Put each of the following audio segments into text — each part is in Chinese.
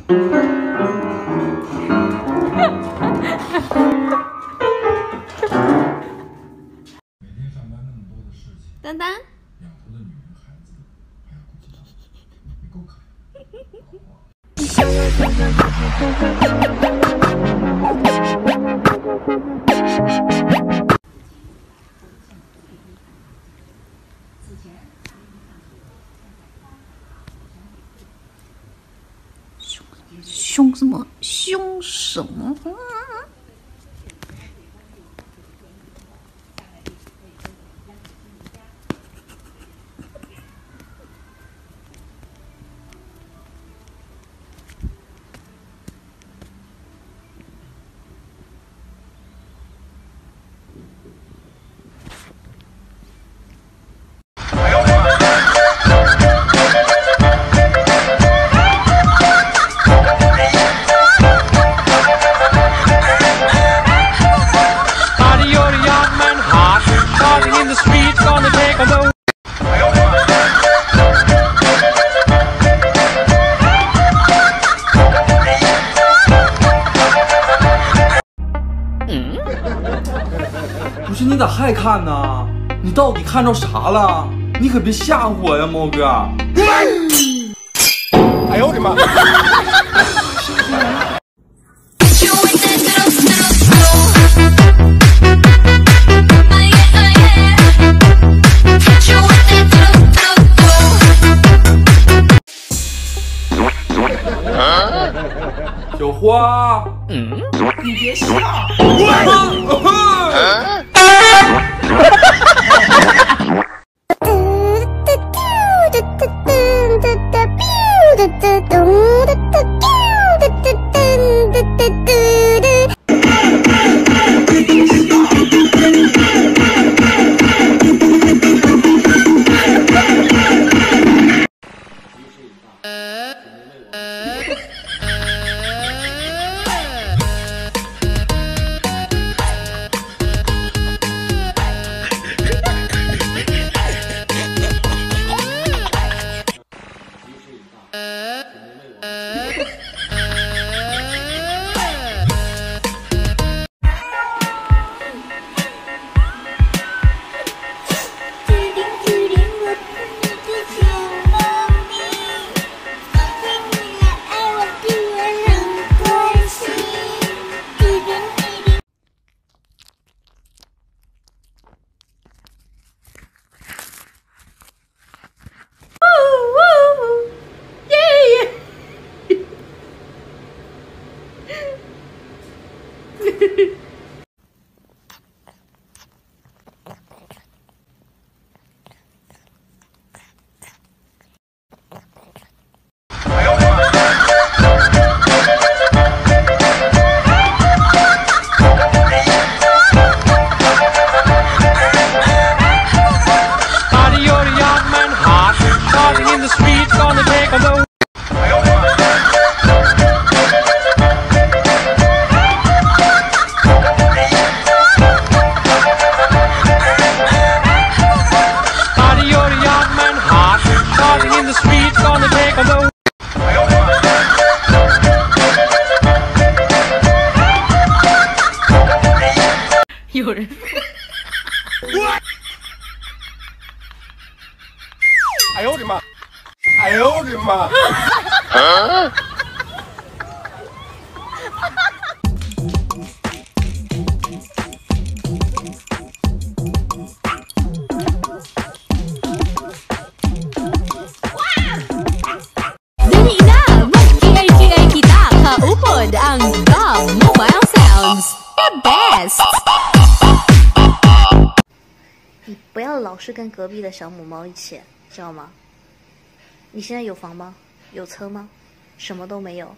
丹丹，养活的女人孩子，还要顾及到，你够可凶什么？凶什么？不是你咋还看呢？你到底看着啥了？你可别吓唬我呀，猫哥！哎呦我的妈！小花，你别笑。有人。哎呦我的妈！哎呦我的妈！你不要老是跟隔壁的小母猫一起，知道吗？你现在有房吗？有车吗？什么都没有。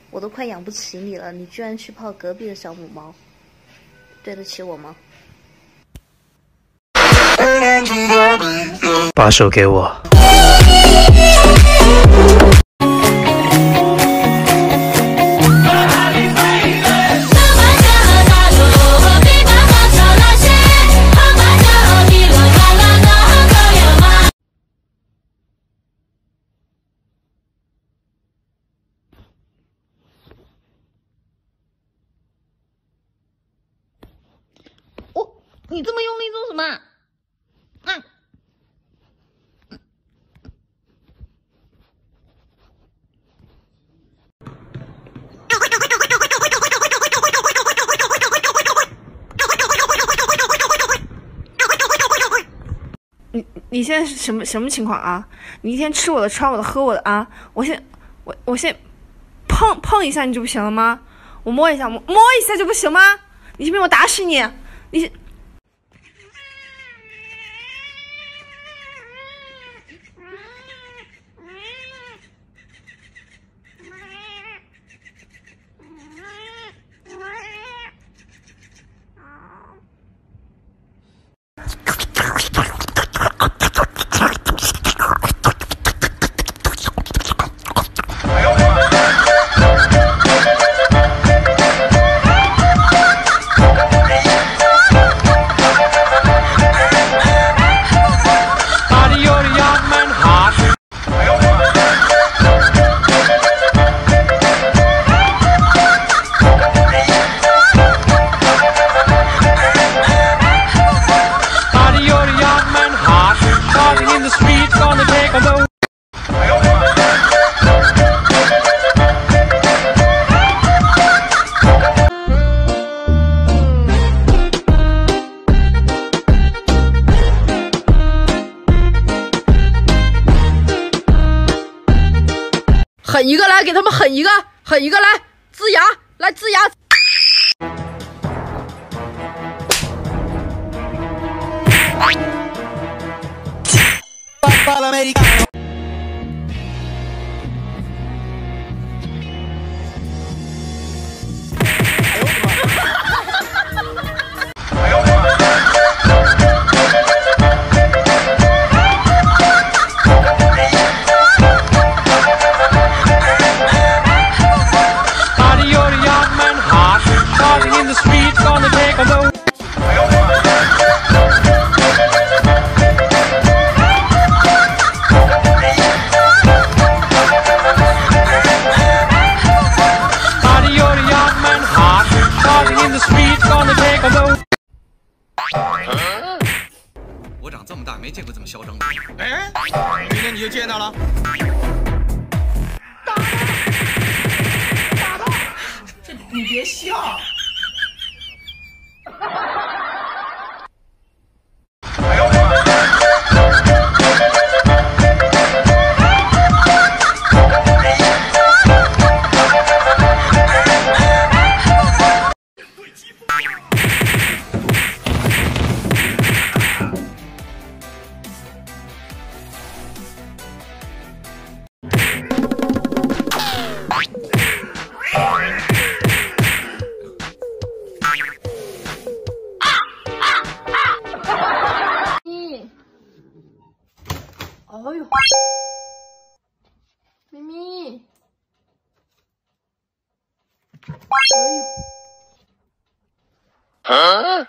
我都快养不起你了，你居然去泡隔壁的小母猫，对得起我吗？把手给我。你这么用力做什么？啊！你现在是什么情况啊？你一天吃我的穿我的喝我的啊！我先碰一下你就不行了吗？我摸一下就不行吗？你信不信我打死你？狠一个来，给他们狠一个来，呲牙来呲牙。我长这么大没见过这么嚣张的。哎，今天你就见到了。打他！这你别笑。哎呦，咪咪，哎呦，啊！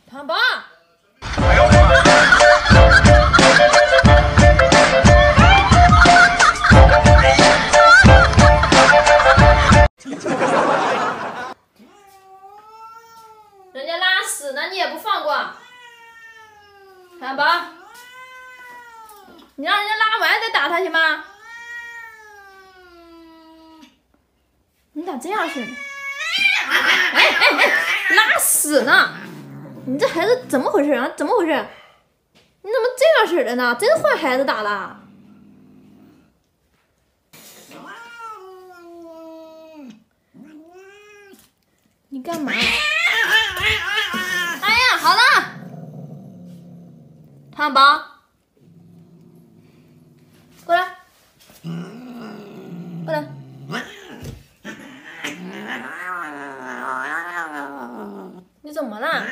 糖宝，人家拉屎呢，你也不放过，糖宝，你让人家拉完再打他行吗？你咋这样式的？哎，拉屎呢！你这孩子怎么回事啊？怎么回事？你怎么这样式的呢？真坏孩子打了！你干嘛？哎呀，好了，糖宝，过来，过来。怎么啦？